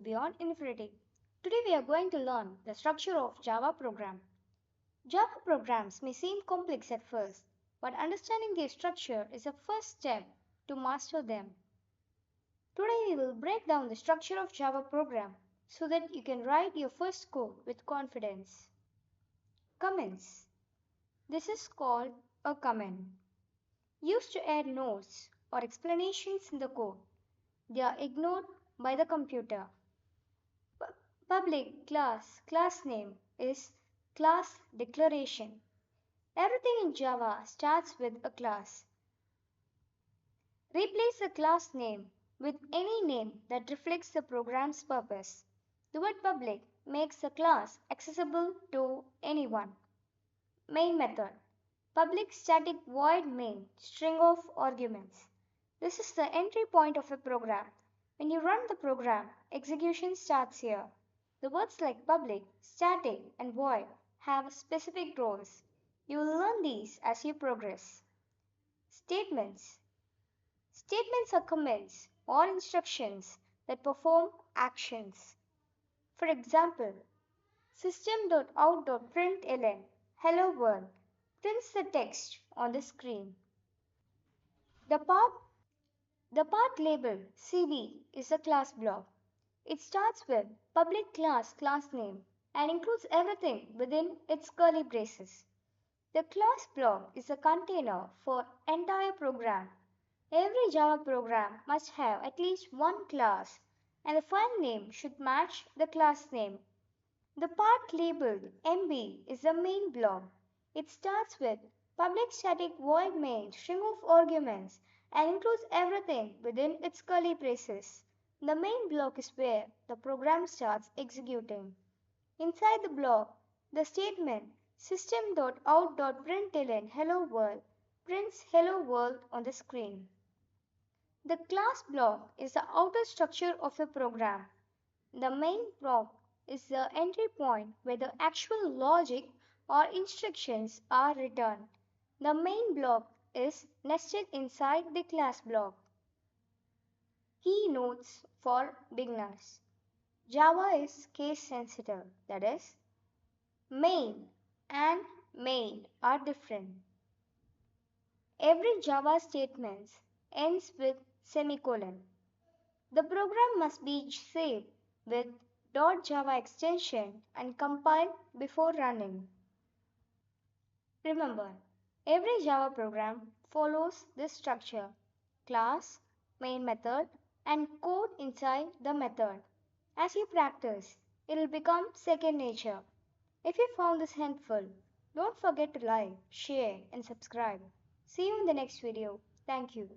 beyond infinity. Today we are going to learn the structure of Java program. Java programs may seem complex at first, but understanding their structure is the first step to master them. Today we will break down the structure of Java program so that you can write your first code with confidence. Comments. This is called a comment, used to add notes or explanations in the code. They are ignored by the computer. Public class name is class declaration. Everything in Java starts with a class. Replace the class name with any name that reflects the program's purpose. The word public makes the class accessible to anyone. Main method. Public static void main string of arguments. This is the entry point of a program. When you run the program, execution starts here. The words like public, static, and void have specific roles. You will learn these as you progress. Statements. Statements are commands or instructions that perform actions. For example, system.out.println hello world prints the text on the screen. The part labeled CB is a class block. It starts with public class name and includes everything within its curly braces. The class block is a container for entire program. Every Java program must have at least one class, and the file name should match the class name. The part labeled MB is the main block. It starts with public static void main string of arguments and includes everything within its curly braces. The main block is where the program starts executing. Inside the block, the statement system.out.println hello world prints hello world on the screen. The class block is the outer structure of the program. The main block is the entry point where the actual logic or instructions are written. The main block is nested inside the class block. Key notes for beginners. Java is case sensitive, that is, main and main are different. Every Java statement ends with semicolon. The program must be saved with .java extension and compiled before running. Remember, every Java program follows this structure: class, main method, and code inside the method. As you practice, it will become second nature. If you found this helpful, don't forget to like, share, and subscribe. See you in the next video. Thank you.